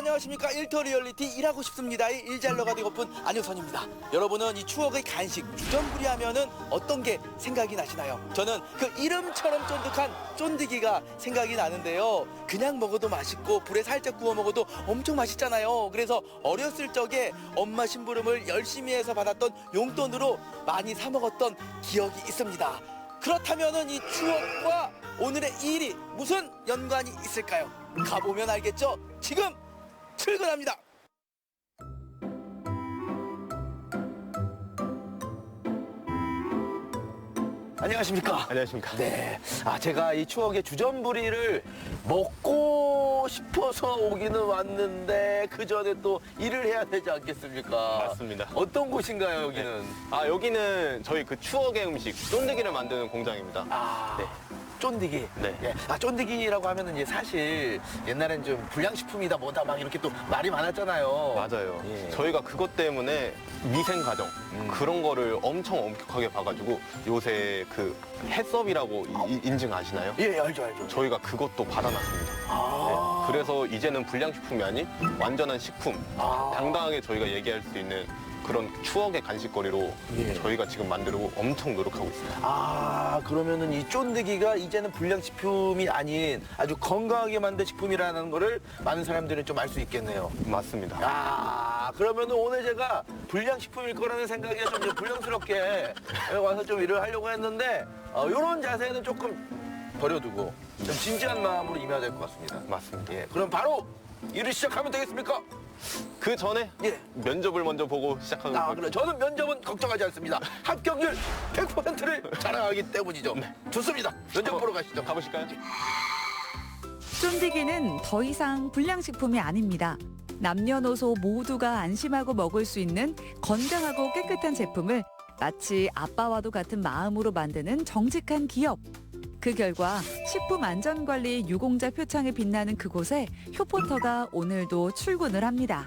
안녕하십니까. 일터 리얼리티 일하고 싶습니다의 일잘러가 되고픈 안효선입니다. 여러분은 이 추억의 간식 주전부리 하면은 어떤 게 생각이 나시나요? 저는 그 이름처럼 쫀득한 쫀득이가 생각이 나는데요. 그냥 먹어도 맛있고 불에 살짝 구워 먹어도 엄청 맛있잖아요. 그래서 어렸을 적에 엄마 심부름을 열심히 해서 받았던 용돈으로 많이 사 먹었던 기억이 있습니다. 그렇다면은 이 추억과 오늘의 이 일이 무슨 연관이 있을까요? 가보면 알겠죠? 지금 출근합니다. 안녕하십니까? 안녕하십니까. 네. 제가 이 추억의 주전부리를 먹고 싶어서 오기는 왔는데 그 전에 또 일을 해야 되지 않겠습니까? 맞습니다. 어떤 곳인가요, 여기는? 여기는 저희 그 추억의 음식 쫀득이를 만드는 공장입니다. 네. 쫀득이. 네. 예. 쫀득이라고 하면은 이제 사실 옛날엔 좀 불량식품이다 뭐다 막 이렇게 또 말이 많았잖아요. 맞아요. 예. 저희가 그것 때문에 위생 과정 그런 거를 엄청 엄격하게 봐가지고 요새 그 해썹이라고 인증하시나요? 예, 알죠. 저희가 그것도 받아놨습니다. 아. 네. 그래서 이제는 불량식품이 아닌 완전한 식품. 아. 당당하게 저희가 얘기할 수 있는 그런 추억의 간식거리로 예. 저희가 지금 만들고 엄청 노력하고 있습니다. 그러면은 이 쫀득이가 이제는 불량식품이 아닌 아주 건강하게 만든 식품이라는 거를 많은 사람들은 좀 알 수 있겠네요. 맞습니다. 그러면은 오늘 제가 불량식품일 거라는 생각에 좀 이제 불량스럽게 와서 좀 일을 하려고 했는데, 요런 자세는 조금 버려두고 좀 진지한 마음으로 임해야 될 것 같습니다. 맞습니다. 예. 그럼 바로 일을 시작하면 되겠습니까? 그 전에 예. 면접을 먼저 보고 시작하는 그래. 저는 면접은 걱정하지 않습니다. 합격률 100%를 자랑하기 때문이죠. 좋습니다. 면접 보러 가시죠. 가보실까요? 쫀득이는 더 이상 불량식품이 아닙니다. 남녀노소 모두가 안심하고 먹을 수 있는 건강하고 깨끗한 제품을 마치 아빠와도 같은 마음으로 만드는 정직한 기업. 그 결과 식품안전관리 유공자 표창에 빛나는 그곳에 효포터가 오늘도 출근을 합니다.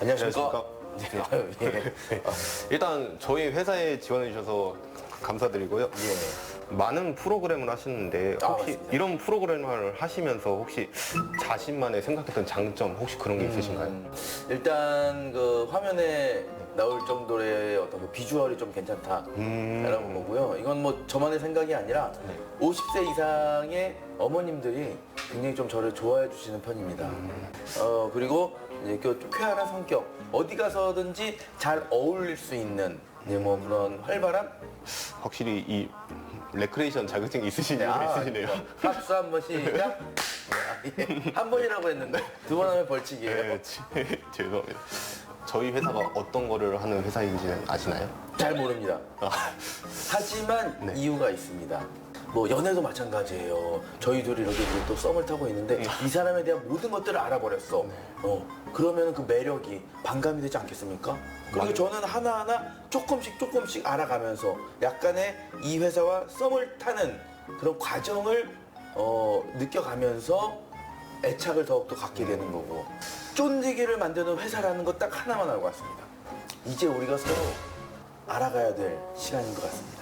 안녕하십니까. 네. 일단 저희 회사에 지원해 주셔서 감사드리고요. 많은 프로그램을 하시는데 혹시 맞습니다. 이런 프로그램을 하시면서 혹시 자신만의 생각했던 장점 혹시 그런 게 있으신가요? 일단 그 화면에 나올 정도의 어떤 그 비주얼이 좀 괜찮다라는 거고요. 이건 뭐 저만의 생각이 아니라 50세 이상의 어머님들이 굉장히 좀 저를 좋아해 주시는 편입니다. 그리고 이제 그 쾌활한 성격, 어디 가서든지 잘 어울릴 수 있는 이제 뭐 그런 활발함. 확실히 이 레크레이션 자격증이 있으신 이유가 있으시네요. 박수 한 번 시작. 한 번이라고 했는데 두 번 하면 벌칙이에요. 네, 죄송합니다. 저희 회사가 어떤 거를 하는 회사인지는 아시나요? 잘 모릅니다. 하지만 이유가 있습니다. 뭐 연애도 마찬가지예요. 저희 둘이 이렇게 또 썸을 타고 있는데 이 사람에 대한 모든 것들을 알아버렸어. 그러면 그 매력이 반감이 되지 않겠습니까? 그리고 저는 하나하나 조금씩 알아가면서 약간의 이 회사와 썸을 타는 그런 과정을 느껴가면서 애착을 더욱더 갖게 되는 거고, 쫀디기를 만드는 회사라는 거 딱 하나만 알고 왔습니다. 이제 우리가 서로 알아가야 될 시간인 것 같습니다.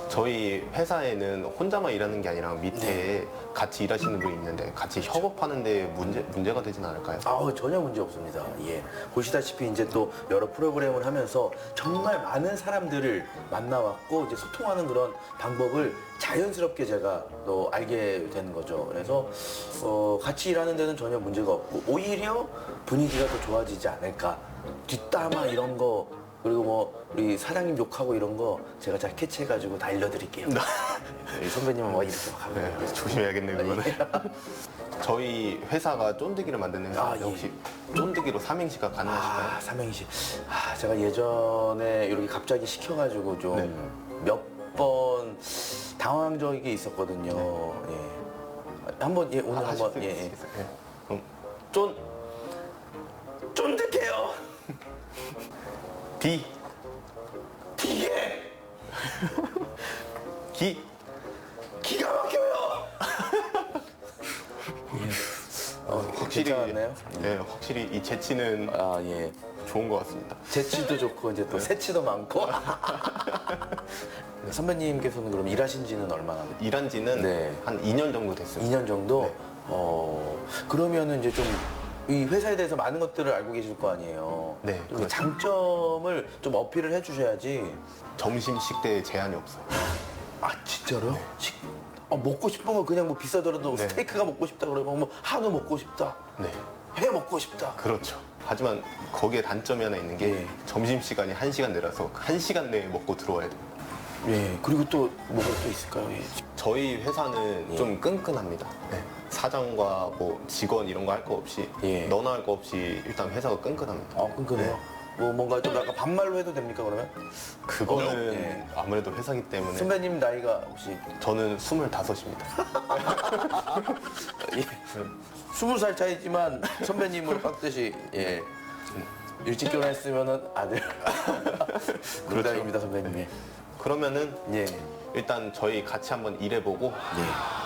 저희 회사에는 혼자만 일하는 게 아니라 밑에 같이 일하시는 분이 있는데 같이 협업하는데 문제가 되진 않을까요? 전혀 문제 없습니다. 예. 보시다시피 이제 또 여러 프로그램을 하면서 정말 많은 사람들을 만나왔고 이제 소통하는 그런 방법을 자연스럽게 제가 또 알게 되는 거죠. 그래서 같이 일하는 데는 전혀 문제가 없고 오히려 분위기가 더 좋아지지 않을까. 뒷담화 이런 거, 그리고 뭐 우리 사장님 욕하고 이런 거 제가 잘 캐치해가지고 다 일러드릴게요. 선배님은 뭐 이렇게 막 하고. 네, 조심해야겠네요, 그거는. 저희 회사가 쫀득이를 만드는 회사인데 혹시 쫀득이로 삼행시가 가능하실까요? 삼행시. 제가 예전에 이렇게 갑자기 시켜가지고 좀 몇 번 당황적이 있었거든요. 한번 오늘 한번 그럼 쫀득해요. D 기계 기 기가 막혀요. 확실히 괜찮았나요? 네, 확실히 이 재치는 아, 예. 좋은 것 같습니다. 재치도 좋고 이제 또 새치도 많고. 선배님께서는 그럼 일하신 지는 얼마나 됐어요? 일한 지는 네. 한 2년 정도 됐습니다. 2년 정도? 네. 그러면은 이제 좀 이 회사에 대해서 많은 것들을 알고 계실 거 아니에요. 네, 그 그렇죠. 장점을 좀 어필을 해주셔야지. 점심 식대에 제한이 없어요. 아, 진짜로요? 먹고 싶은 거 그냥 뭐 비싸더라도 네. 스테이크가 먹고 싶다 그러면 뭐 한우 먹고 싶다. 네, 회 먹고 싶다. 그렇죠. 하지만 거기에 단점이 하나 있는 게 네. 점심시간이 1시간 내라서 1시간 내에 먹고 들어와야 돼요. 예. 그리고 또 뭐가 또 있을까요? 예. 저희 회사는 예. 좀 끈끈합니다. 네. 사장과 뭐 직원 이런 거 할 거 없이 예. 너나 할 거 없이 일단 회사가 끈끈합니다. 끈끈해요. 뭐 뭔가 좀 약간 반말로 해도 됩니까 그러면? 그거는 예. 아무래도 회사기 때문에 선배님 나이가 혹시 저는 25입니다. 예. 20살 차이지만 선배님으로 깍듯이 예. 일찍 결혼했으면은 아들. 농담입니다 선배님. 그러면은 예. 일단 저희 같이 한번 일해보고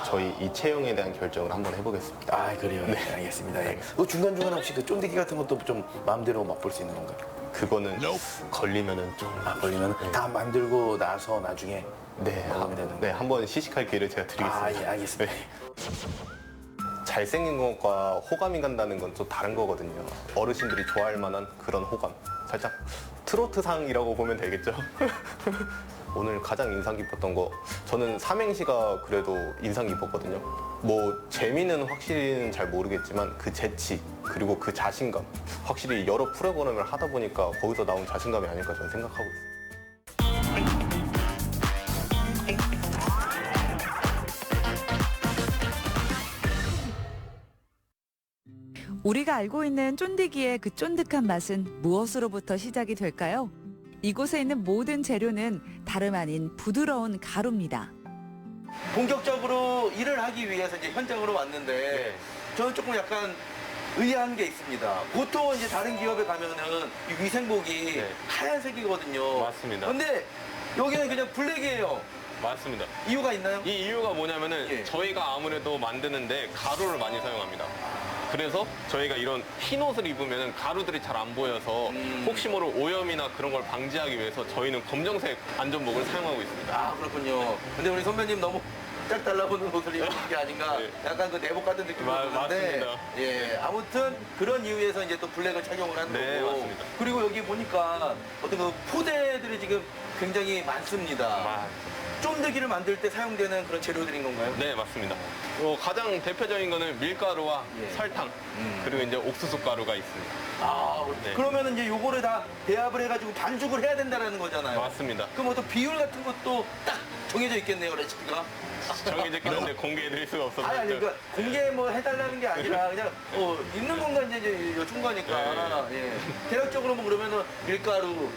저희 이 채용에 대한 결정을 한번 해보겠습니다. 아 그래요. 네, 알겠습니다. 예. 중간중간 혹시 그 쫀디기 같은 것도 좀 마음대로 맛볼 수 있는 건가요? 그거는 걸리면은 좀 걸리면 다 만들고 나서 나중에 네, 먹으면 되는 네, 한번 시식할 기회를 제가 드리겠습니다. 아, 예, 알겠습니다. 잘생긴 것과 호감이 간다는 건 또 다른 거거든요. 어르신들이 좋아할 만한 그런 호감. 살짝 트로트상이라고 보면 되겠죠. 오늘 가장 인상 깊었던 거 저는 삼행시가 그래도 인상 깊었거든요. 뭐 재미는 확실히는 잘 모르겠지만 그 재치 그리고 그 자신감 확실히 여러 프로그램을 하다 보니까 거기서 나온 자신감이 아닐까 저는 생각하고 있어요. 우리가 알고 있는 쫀디기의 그 쫀득한 맛은 무엇으로부터 시작이 될까요? 이곳에 있는 모든 재료는 다름 아닌 부드러운 가루입니다. 본격적으로 일을 하기 위해서 이제 현장으로 왔는데 저는 조금 약간 의아한 게 있습니다. 보통 이제 다른 기업에 가면은 이 위생복이 네. 하얀색이거든요. 맞습니다. 근데 여기는 그냥 블랙이에요. 맞습니다. 이유가 있나요? 이 이유가 뭐냐면은 예. 저희가 아무래도 만드는데 가루를 많이 사용합니다. 그래서 저희가 이런 흰 옷을 입으면 가루들이 잘 안 보여서 혹시 모를 오염이나 그런 걸 방지하기 위해서 저희는 검정색 안전복을 사용하고 있습니다. 아 그렇군요. 근데 우리 선배님 너무 짝 달라붙는 옷을 입은 게 아닌가. 네. 약간 그 내복 같은 느낌이 드는데. 맞습니다. 예, 아무튼 그런 이유에서 이제 또 블랙을 착용을 하는 네, 거고. 맞습니다. 그리고 여기 보니까 어떤 그 포대들이 지금 굉장히 많습니다. 쫀득이를 만들 때 사용되는 그런 재료들인 건가요? 네, 맞습니다. 가장 대표적인 거는 밀가루와 예. 설탕, 그리고 이제 옥수수 가루가 있습니다. 아, 네. 그러면은 이제 요거를 다 배합을 해가지고 반죽을 해야 된다는 거잖아요. 맞습니다. 그럼 어떤 비율 같은 것도 딱 정해져 있겠네요, 레시피가. 정해졌긴 한데 공개해드릴 수가 없어서. 아니, 그러니까 공개 뭐 해달라는 게 아니라 그냥 있는 공간 이제 여쭌 거니까. 예. 대략적으로 뭐 그러면은 밀가루,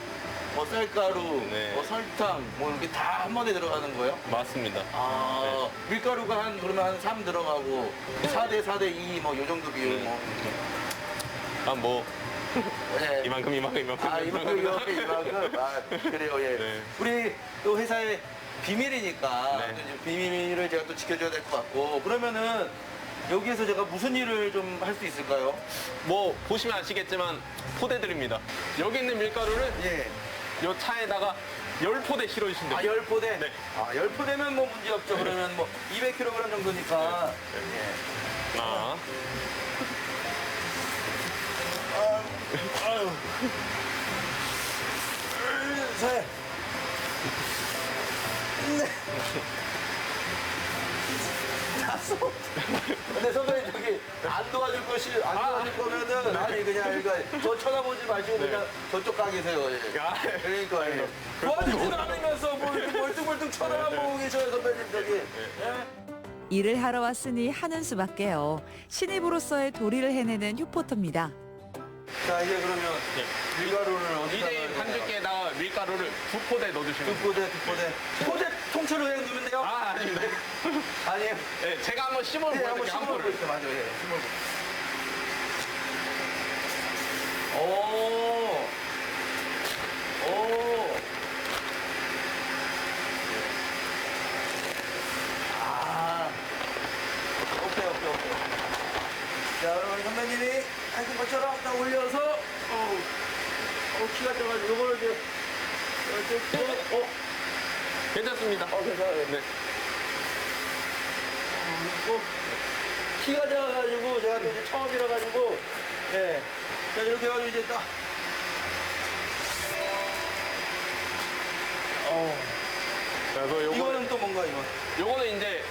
뭐 쌀가루, 네. 뭐 설탕, 뭐 이렇게 다 한 번에 들어가는 거예요? 맞습니다. 아, 밀가루가 그러면 한 3 들어가고 4대 4대 2 뭐 요 정도 비율 네. 뭐. 뭐 예. 이만큼. 아, 이만큼. 아, 그래요, 예. 네. 우리 또 회사의 비밀이니까 네. 또 이제 비밀을 제가 또 지켜줘야 될 것 같고 그러면은 여기에서 제가 무슨 일을 좀 할 수 있을까요? 뭐 보시면 아시겠지만 포대들입니다. 여기 있는 밀가루를 예. 이 차에다가 10포대 실어주시면 아, 됩니다. 10포대? 네. 아, 10포대면 뭐 문제 없죠. 그러면 뭐 200kg 정도니까. 예. 하나, 셋. 네. 다섯. 근데 선배님 저기 안 도와줄 거면은 아니 그냥 저 쳐다보지 마시고 그냥 저쪽 가 계세요. 예. 그러니까 예. 도와주지도 않으면서 뭐 이렇게 멀뚱멀뚱 쳐다보고 계셔요 선배님 저기. 예? 일을 하러 왔으니 하는 수밖에요. 신입으로서의 도리를 해내는 휴포터입니다. 자 이제 그러면 밀가루를 어디다가 2대1 반죽기에다가 밀가루를 2포대 넣어주시면 됩니다. 2포대 포대 통째로 그냥 넣으면 돼요? 아, 아닙니다. 아니에요. 네, 제가 한번 시범을 네, 한번 보여드릴게요. 한 심어보고 포를. 있어 맞아요. 예, 심어보고. 오. 아. 오케이. 자, 그럼 우리 선배님이 하신 것처럼 딱 올려서, 키가 작아지고, 요거를 이제, 이렇게, 괜찮습니다. 괜찮아요. 네. 키가 작아가지고, 제가 또 이제 처음이라 가지고, 예. 자, 이렇게 해가지고 이제 딱. 그래서 이거는 또 뭔가, 이거? 요거는 이제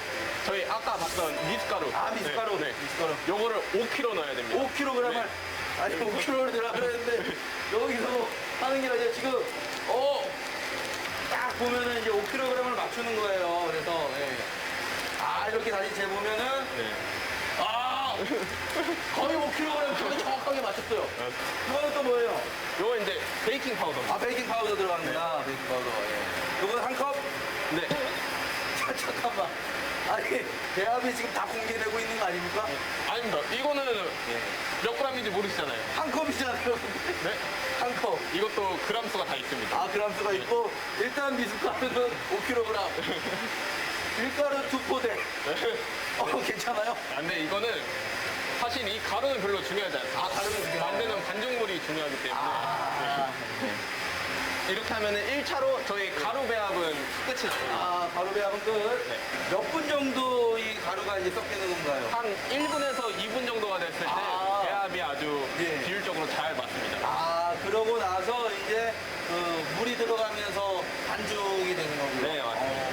저희 아까 봤던 미숫가루. 아, 미숫가루. 네. 미숫가루. 요거를 5kg 넣어야 됩니다. 5kg을, 네. 아니, 5kg를 들어가 그랬는데, 여기서 하는 게 아니라 지금, 딱 보면은 이제 5kg을 맞추는 거예요. 그래서, 예. 이렇게 다시 재보면은, 네. 거의 5kg 거의 정확하게 맞췄어요. 이거는 또 뭐예요? 요거 이제 베이킹 파우더. 베이킹 파우더 들어갑니다. 베이킹 파우더. 예. 요거는 한 컵? 네. 잠깐만. 아니, 배합이 지금 다 공개되고 있는 거 아닙니까? 아닙니다. 이거는 몇 g인지 모르시잖아요. 한 컵이잖아요. 네. 한 컵. 이것도 그람수가 다 있습니다. 그람수가 있고, 일단 미숫가루는 5kg. 밀가루 2포대. 괜찮아요? 근데 이거는 사실 이 가루는 별로 중요하지 않아요. 가루는 중요해요? 만드는 반죽물이 중요하기 때문에. 네. 이렇게 하면은 1차로 저희 가루 배합은 끝이 납니다. 가루 배합은 끝. 네. 몇 분 정도 이 가루가 이제 섞이는 건가요? 한 1분에서 2분 정도가 됐을 때 배합이 아주 예. 비율적으로 잘 맞습니다. 그러고 나서 이제 그 물이 들어가면서 반죽이 되는 거고요. 네, 맞습니다.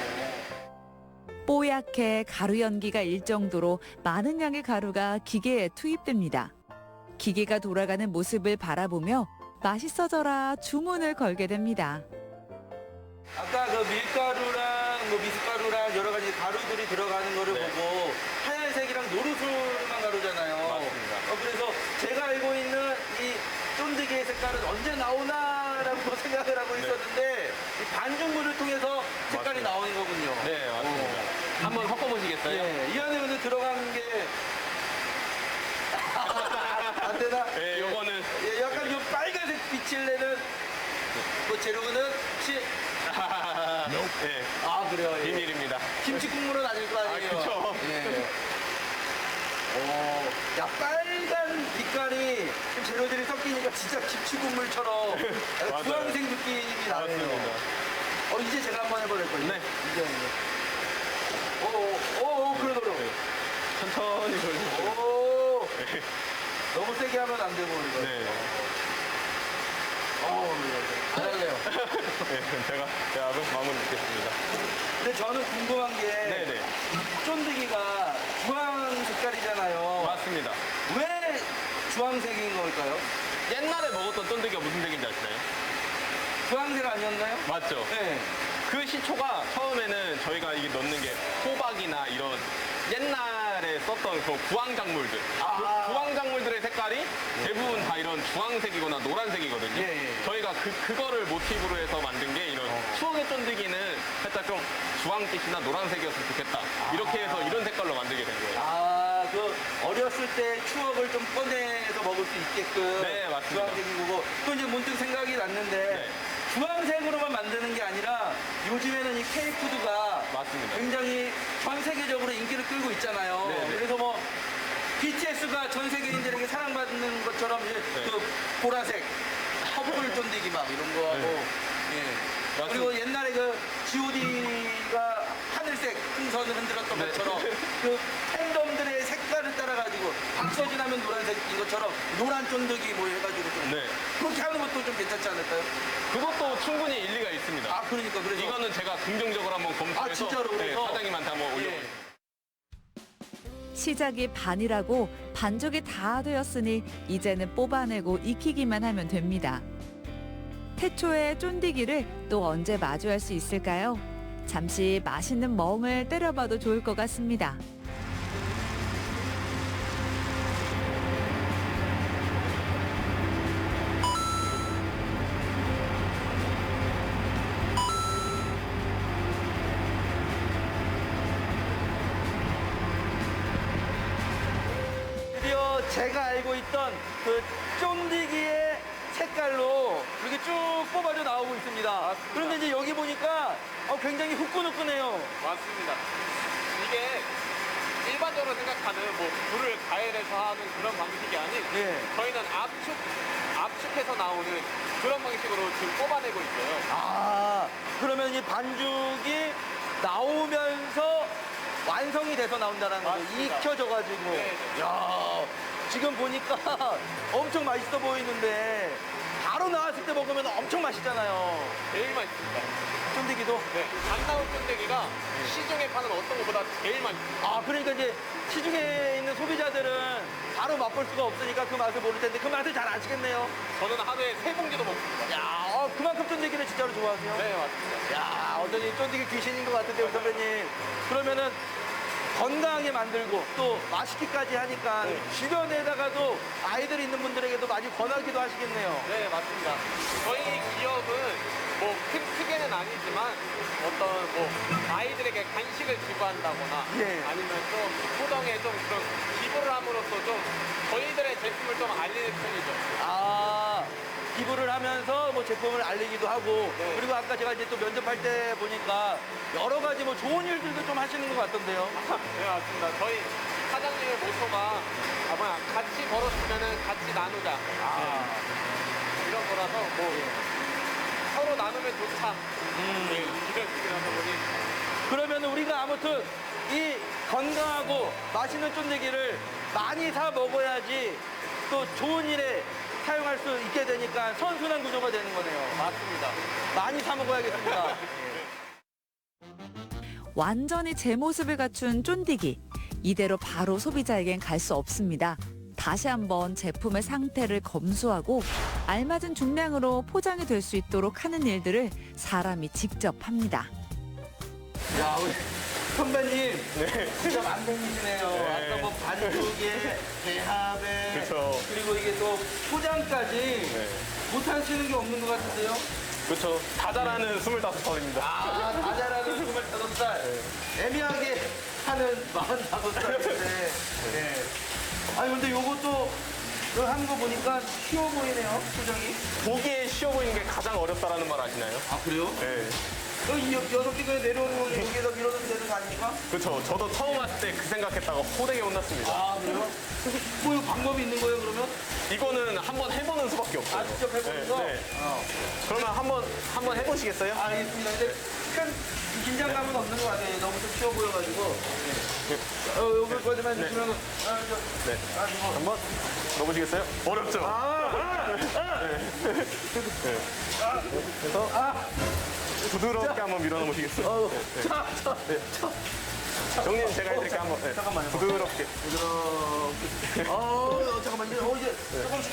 뽀얗게 가루 연기가 일 정도로 많은 양의 가루가 기계에 투입됩니다. 기계가 돌아가는 모습을 바라보며 맛있어져라 주문을 걸게 됩니다. 아까 그 밀가루랑 뭐 미숫가루랑 여러 가지 가루들이 들어가는 거를 네. 보고 하얀색이랑 노르스름한 가루잖아요. 맞습니다. 그래서 제가 알고 있는 이 쫀득이의 색깔은 언제 나오나라고 생각을 하고 있었는데 이 반죽물을 통해서 색깔이 맞습니다. 나오는 거군요. 네, 맞습니다. 한번 섞어보시겠어요? 이 안에 근데 들어간 게 안 되나? 네, 요거는 약간 요 빨간색 빛을 내는 그 재료는 혹시 네, 그래요. 예. 비밀입니다. 김치 국물은 아닐 거 아니에요. 그쵸. 예. 빨간 빛깔이 재료들이 섞이니까 진짜 김치 국물처럼 맞아요. 주황색 느낌이 나네요. 맞습니다. 이제 제가 한번 해볼 거예요. 네. 이제. 그래도. 천천히 돌리세요. 너무 세게 하면 안 되고 이거. 네. 잘하네요. 네, 제가 배합을 마무리 짓겠습니다. 근데 저는 궁금한 게 네네. 쫀득이가 주황 색깔이잖아요. 맞습니다. 왜 주황색인 걸까요? 옛날에 먹었던 쫀득이가 무슨 색인지 아시나요? 주황색 아니었나요? 맞죠? 네. 그 시초가 처음에는 저희가 이게 넣는 게 호박이나 이런 옛날에 썼던 그 구황작물들. 그 구황작물들의 색깔이 대부분 다 이런 주황색이거나 노란색이거든요. 예. 저희가 그거를 모티브로 해서 만든 게 이런 추억의 쫀득이는 살짝 좀 주황빛이나 노란색이었으면 좋겠다. 이렇게 해서 이런 색깔로 만들게 된 거예요. 그 어렸을 때 추억을 좀 꺼내서 먹을 수 있게끔 네, 맞습니다. 주황색인 거고 또 이제 문득 생각이 났는데 네. 주황색으로만 만드는 게 아니라 요즘에는 이 K푸드가 맞습니다. 굉장히 전 세계적으로 인기를 끌고 있잖아요. 네, 네. 그래서 뭐 BTS가 전 세계인들에게 사랑받는 것처럼 이제 네. 그 보라색 퍼플 쫀디기 막 이런 거 하고 네. 예. 맞습니다. 그리고 옛날에 그 G.O.D가 하늘색 풍선을 흔들었던 네. 것처럼 그 팬덤들의 색깔을 따라가지고 박서진 하면 노란색인 것처럼 노란 쫀득이 뭐 해가지고 좀 네. 그렇게 하는 것도 좀 괜찮지 않을까요? 그것도 충분히 일리가 있습니다. 그러니까 그래서 이거는 제가 긍정적으로 한번 검토해서 진짜로? 그래서? 사장님한테 한번 올려보겠습니다. 예. 시작이 반이라고 반죽이 다 되었으니 이제는 뽑아내고 익히기만 하면 됩니다. 태초의 쫀디기를 또 언제 마주할 수 있을까요? 잠시 맛있는 멍을 때려봐도 좋을 것 같습니다. 드디어 제가 알고 있던 그 쫀디기의 색깔로 이렇게 쭉 뽑아져 나오고 있습니다. 그런데 이제 여기 보니까 굉장히 후끈후끈해요. 맞습니다. 이게 일반적으로 생각하는 뭐 불을 가열해서 하는 그런 방식이 아닌 예. 저희는 압축해서 나오는 그런 방식으로 지금 뽑아내고 있어요. 아, 그러면 이 반죽이 나오면서 완성이 돼서 나온다는 거죠. 맞습니다. 익혀져가지고. 네. 야, 지금 보니까 엄청 맛있어 보이는데 바로 나왔을 때 먹으면 엄청 맛있잖아요. 제일 맛있습니다. 쫀디기도. 네, 안 나온 쫀대기가 시중에 파는 어떤 것보다 제일 맛있습니다. 아, 그러니까 이제 시중에 있는 소비자들은 바로 맛볼 수가 없으니까 그 맛을 모를 텐데 그 맛을 잘 아시겠네요. 저는 하루에 3봉지도 먹습니다. 야, 그만큼 쫀디기를 진짜로 좋아하세요? 네, 맞습니다. 야, 완전히 쫀디기 귀신인 것 같은데요, 우리 선배님. 그러면은 건강하게 만들고 또 맛있기까지 하니까 네. 주변에다가도 아이들 있는 분들에게도 많이 권하기도 하시겠네요. 네, 맞습니다. 저희 기업은 뭐 크게는 아니지만 어떤 뭐 아이들에게 간식을 기부한다거나 예. 아니면 좀 호동에 좀 그런 기부를 함으로써 좀 저희들의 제품을 좀 알리는 편이죠. 아, 기부를 하면서 뭐 제품을 알리기도 하고 네. 그리고 아까 제가 이제 또 면접할 때 보니까 여러 가지 뭐 좋은 일들도 좀 하시는 것 같던데요. 네, 맞습니다. 저희 사장님의 모토가 같이 벌었으면 같이 나누자. 이런 거라서 뭐 서로 나누면 좋다. 네, 이런 식이라서 보니 그러면 우리가 아무튼 이 건강하고 맛있는 쫀디기를 많이 사 먹어야지 또 좋은 일에 사용할 수 있게 되니까 선순환 구조가 되는 거네요. 맞습니다. 많이 사 먹어야겠습니다. 완전히 제 모습을 갖춘 쫀디기. 이대로 바로 소비자에겐 갈 수 없습니다. 다시 한번 제품의 상태를 검수하고 알맞은 중량으로 포장이 될 수 있도록 하는 일들을 사람이 직접 합니다. 야, 우리 선배님 진짜 만능이시네요. 네. 아까 뭐 반죽에 배합에 그쵸. 그리고 이게 또 포장까지 네. 못하시는 게 없는 것 같은데요? 그렇죠. 다 잘하는 25살입니다. 아, 다 잘하는 25살. 애매하게 하는 45살인데. 네. 아니, 근데 요것도 하는 거 보니까 쉬워 보이네요, 표정이. 보기에 쉬워 보이는 게 가장 어렵다라는 말 아시나요? 아, 그래요? 네. 이 6개가 내려오는 거 여기에다 밀어넣으면 되는 거 아닙니까? 그렇죠. 저도 처음 왔을 때 그 생각했다가 호되게 혼났습니다. 아, 그래요? 뭐 이거 방법이 있는 거예요, 그러면? 이거는 한번 해보는 수밖에 없어요. 아, 직접 해보는 거? 네. 그러면 한번 해보시겠어요? 알겠습니다. 근데 큰 긴장감은 없는 것 같아요. 너무 좀 쉬워 보여가지고. 요걸 거기만 주시면은. 네. 한번 넣어보시겠어요? 어렵죠? 그래서 부드럽게 한번 밀어넣으시겠어요? 정리는 제가 해드릴게요. 한번. 네. 잠깐만요. 부드럽게. 잠깐만요. 이제 조금씩.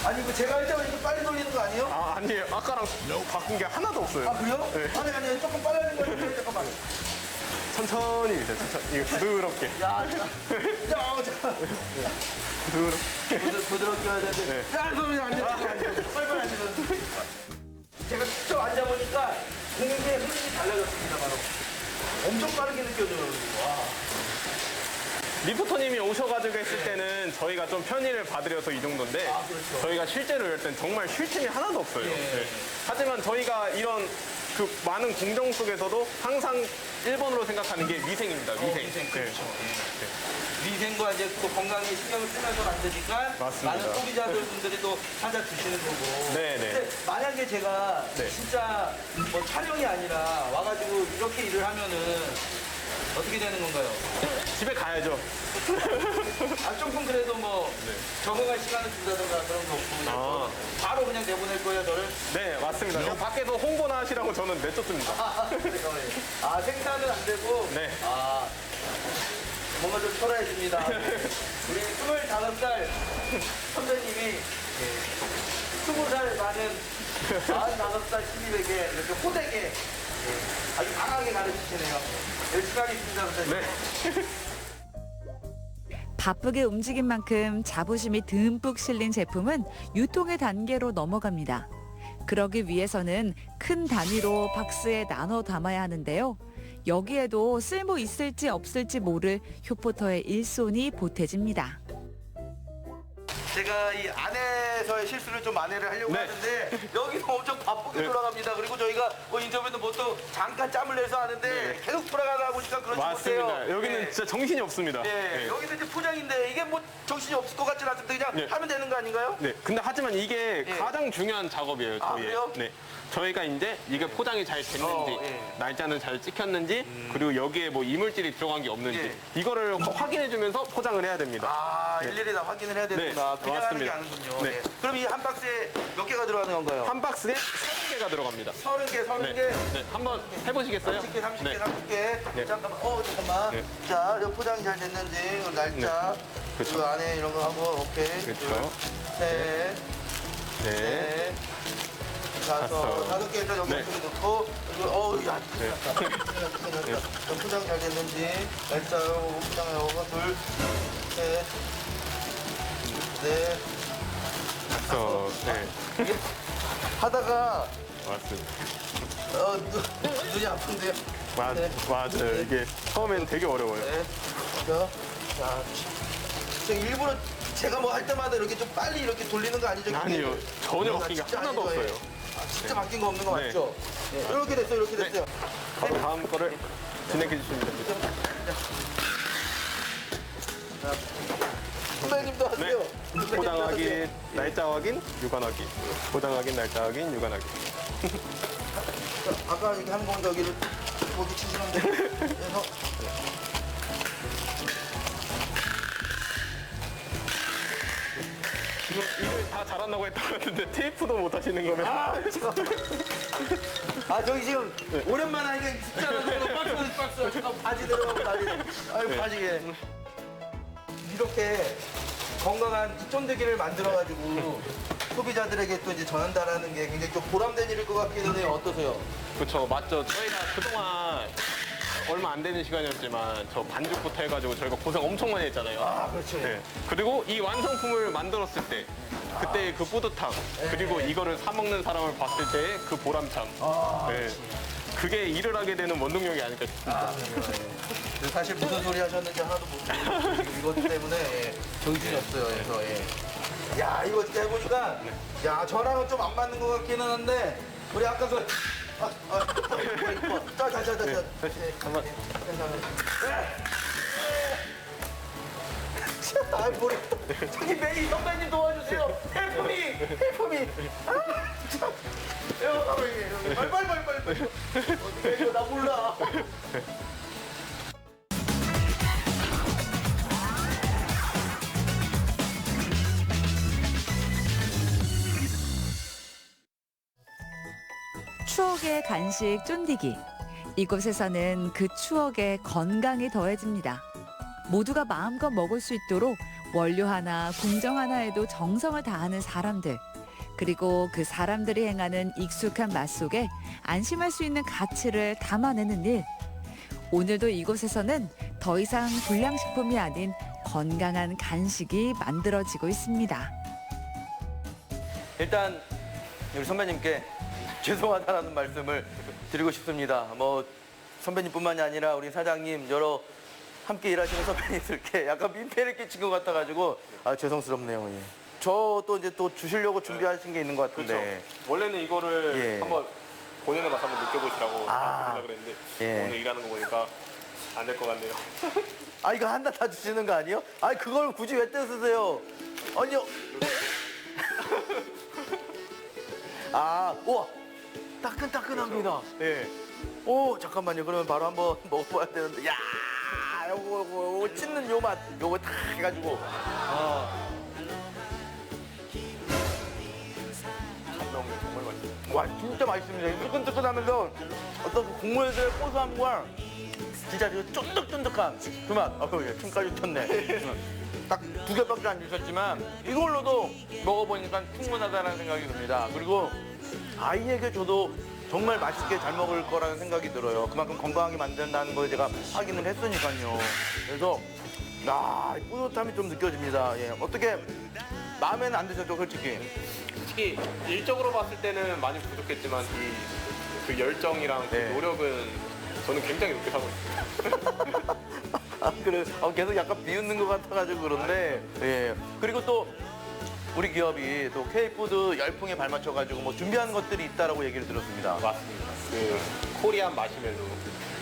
아니, 이거 제가 할 때만 이렇게 빨리 돌리는 거 아니에요? 아, 아니에요. 아까랑 바꾼 게 하나도 없어요. 아, 그래요? 네. 아니, 조금 빨리 하는 거 같은데, 잠깐만. 천천히 밀세요. 천천히. 이거 부드럽게. 부드럽게 해야 되는데. 네. 야, 그러면 안 돼. 빨리 안 돼. 제가 직접 앉아보니까 공기의 흐름이 달라졌습니다, 바로. 엄청 빠르게 느껴져요. 와. 리포터님이 오셔가지고 했을 때는 저희가 좀 편의를 받으려서 이 정도인데 그렇죠. 저희가 실제로 이럴 땐 정말 쉴 틈이 하나도 없어요. 예. 네. 하지만 저희가 이런 그 많은 공정 속에서도 항상 1번으로 생각하는 게 위생입니다. 위생. 위생, 그렇죠. 네. 위생과 이제 또 건강에 신경을 쓰면서 만드니까 맞습니다. 많은 소비자분들이 또 찾아 주시는 거고. 네, 네. 근데 만약에 제가 네. 진짜 뭐 촬영이 아니라 와가지고 이렇게 일을 하면은 어떻게 되는 건가요? 집에 가야죠. 아, 조금 그래도 뭐 적응할 시간을 준다던가 그런 거 없고 그냥 아. 바로 그냥 내보낼 거예요, 저를? 네, 맞습니다. 저 밖에서 홍보나 하시라고 저는 내쫓습니다. 아, 생산은 안 되고? 네. 아, 뭔가 좀 초라해집니다. 우리 25살 선배님이 20살 많은 45살 신입에게 이렇게 호되게 아주 강하게 가르치시네요. 열심히 하겠습니다, 선생님. 네. 바쁘게 움직인 만큼 자부심이 듬뿍 실린 제품은 유통의 단계로 넘어갑니다. 그러기 위해서는 큰 단위로 박스에 나눠 담아야 하는데요. 여기에도 쓸모 있을지 없을지 모를 효포터의 일손이 보태집니다. 제가 이 안에서의 실수를 좀 만회를 하려고 네. 하는데 여기서 엄청 바쁘게 돌아갑니다. 그리고 저희가 뭐 인터뷰도 보통 잠깐 짬을 내서 하는데 계속 돌아가다 보니까 그렇지 맞습니다. 못해요. 여기는 네. 진짜 정신이 없습니다. 네. 여기는 이제 포장인데 이게 뭐 정신이 없을 것 같지는 않은데 그냥 네. 하면 되는 거 아닌가요? 네. 근데 하지만 이게 예. 가장 중요한 작업이에요. 아, 저희의. 그래요? 네. 저희가 이제 이게 포장이 잘 됐는지, 예. 날짜는 잘 찍혔는지, 그리고 여기에 뭐 이물질이 들어간 게 없는지 예. 이거를 확인해주면서 포장을 해야 됩니다. 아, 일일이 다 확인을 해야 되는구나. 네, 그냥 하는 게 맞습니다. 아니군요. 네. 네. 그럼 이 한 박스에 몇 개가 들어가는 건가요? 한 박스에 30개가 들어갑니다. 30개, 30개. 네. 네. 한번 해보시겠어요? 30개, 30개, 네. 30개. 네. 잠깐만. 잠깐만. 네. 자, 이 포장이 잘 됐는지, 그 날짜, 그쵸. 그 안에 이런 거 하고, 오케이. 그렇죠. 셋, 네. 넷, 다섯. 다섯 개 일단 여기 네. 넣고, 그리고, 야, 네. 큰일 났다. 포장 잘 됐는지, 날짜하고 포장하고, 둘, 셋, 넷. 그래서 네. 이게 하다가, 맞습니다. 눈이 아픈데요. 네. 맞아요. 이게 처음엔 되게 어려워요. 네. 자, 제가 일부러 제가 뭐 할 때마다 이렇게 좀 빨리 이렇게 돌리는 거 아니죠? 아니요. 전혀 아, 바뀐 게 진짜 하나도 아닌 거예요. 없어요. 아, 진짜 바뀐 거 없는 거 네. 맞죠? 네. 이렇게 됐어요, 이렇게 네. 됐어요. 바로 다음 거를 진행해 주시면 됩니다. 선배님도 하세요. 선배님도 포장 하세요. 확인, 날짜 확인, 유관 확인. 포장 확인, 날짜 확인, 유관 확인. 자, 아까 이렇게 한 건 여기를 거기 치시는데 그래서 지금 일을 다 잘한다고 했던 것 같은데 테이프도 못 하시는 거면. 저기 지금 오랜만에 하니까 진짜 박스 잠깐 바지 내려가고 난리. 아유 바지게 이렇게 건강한 이 쫀득이를 만들어가지고 소비자들에게 또 이제 전한다라는 게 굉장히 좀 보람된 일일 것 같기는 해요. 어떠세요? 그렇죠, 맞죠. 저희가 그동안 얼마 안 되는 시간이었지만 저 반죽부터 해가지고 저희가 고생 엄청 많이 했잖아요. 아 그렇죠. 네. 그리고 이 완성품을 만들었을 때 그때 그 뿌듯함 그리고 이거를 사 먹는 사람을 봤을 때의 그 보람참. 네. 그게 일을 하게 되는 원동력이 아닐까 싶습니다. 근데 사실 무슨 소리 하셨는지 하나도 모르고 지금 이것 때문에 정신이 없어요. 그래서 야 이거 진짜 해보니까 야 저랑은 좀 안 맞는 것 같기는 한데 우리 아까 그 이뻐. 자. 한번. 아 모르겠다. 저기 매니 선배님 도와주세요. 헬프미. 아 참. 빨리. 어떻게 해줘 나 몰라. 추억의 간식 쫀디기. 이곳에서는 그 추억에 건강이 더해집니다. 모두가 마음껏 먹을 수 있도록 원료 하나, 궁정 하나에도 정성을 다하는 사람들. 그리고 그 사람들이 행하는 익숙한 맛 속에 안심할 수 있는 가치를 담아내는 일. 오늘도 이곳에서는 더 이상 불량식품이 아닌 건강한 간식이 만들어지고 있습니다. 일단 우리 선배님께 죄송하다라는 말씀을 드리고 싶습니다. 뭐 선배님뿐만이 아니라 우리 사장님 여러 함께 일하시는 선배님들께 약간 민폐를 끼친 것 같아가지고 죄송스럽네요. 예. 저도 이제 또 주시려고 준비하신 게 있는 것 같은데. 그렇죠. 원래는 이거를 예. 한번 본연의 맛 한번 느껴보시라고 생각을 했는데 예. 오늘 일하는 거 보니까 안 될 것 같네요. 이거 하나 다 주시는 거 아니에요? 그걸 굳이 왜 떼쓰세요? 아니요. 우와. 따끈따끈합니다. 예. 오, 잠깐만요. 그러면 바로 한번 먹어봐야 되는데. 야, 요거 찢는 요 맛. 요거 다 해가지고. 정말 맛있어요. 와, 진짜 맛있습니다. 뜨끈뜨끈하면서 어떤 그 국물들의 고소함과 진짜 그 쫀득쫀득한 그 맛. 침까지 쳤네. 딱 2개밖에 안 주셨지만 이걸로도 먹어보니까 충분하다는 생각이 듭니다. 그리고 아이에게 줘도 정말 맛있게 잘 먹을 거라는 생각이 들어요. 그만큼 건강하게 만든다는 걸 제가 확인을 했으니까요. 그래서 이 뿌듯함이 좀 느껴집니다. 예. 어떻게 마음에는 안 드셨죠, 솔직히? 솔직히 일적으로 봤을 때는 많이 부족했지만 그 열정이랑 그 네. 노력은 저는 굉장히 높게 사고 있습니다. 그래. 계속 약간 비웃는 것 같아가지고 그런데. 예. 그리고 또 우리 기업이 또 K푸드 열풍에 발맞춰가지고 뭐 준비하는 것들이 있다라고 얘기를 들었습니다. 맞습니다. 그 코리안 마시멜로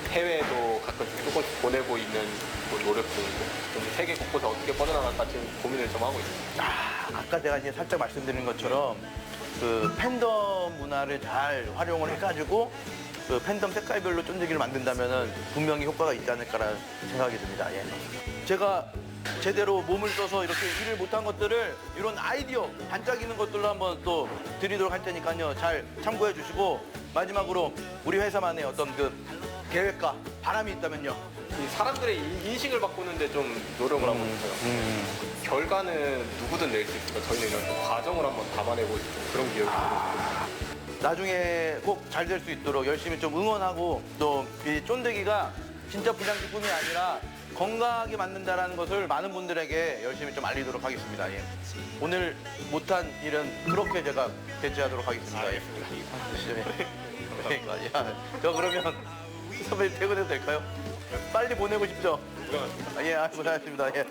해외도 가끔씩 조금씩 보내고 있는 뭐 노력 중이고 좀 세계 곳곳에 어떻게 뻗어나갈까 지금 고민을 좀 하고 있습니다. 아까 제가 이제 살짝 말씀드린 것처럼 그 팬덤 문화를 잘 활용을 해가지고 그 팬덤 색깔별로 쫀득이를 만든다면은 분명히 효과가 있지 않을까라는 생각이 듭니다. 예. 제가 제대로 몸을 써서 이렇게 일을 못한 것들을 이런 아이디어 반짝이는 것들로 한번 또 드리도록 할 테니까요. 잘 참고해 주시고 마지막으로 우리 회사만의 어떤 그 계획과 바람이 있다면요. 이 사람들의 인식을 바꾸는데 좀 노력을 하고 있어요. 결과는 누구든 낼 수 있으니까 저희는 이런 과정을 한번 담아내고 싶은 그런 기억이 있습니다. 나중에 꼭 잘 될 수 있도록 열심히 좀 응원하고 또 이 쫀득이가 진짜 불량식품이 아니라 건강하게 만든다는 것을 많은 분들에게 열심히 좀 알리도록 하겠습니다. 예. 오늘 못한 일은 그렇게 제가 대체하도록 하겠습니다. 예. 그러니까, 야, 저 그러면 선배님 퇴근해도 될까요? 빨리 보내고 싶죠? 예, 고생하셨습니다. 예.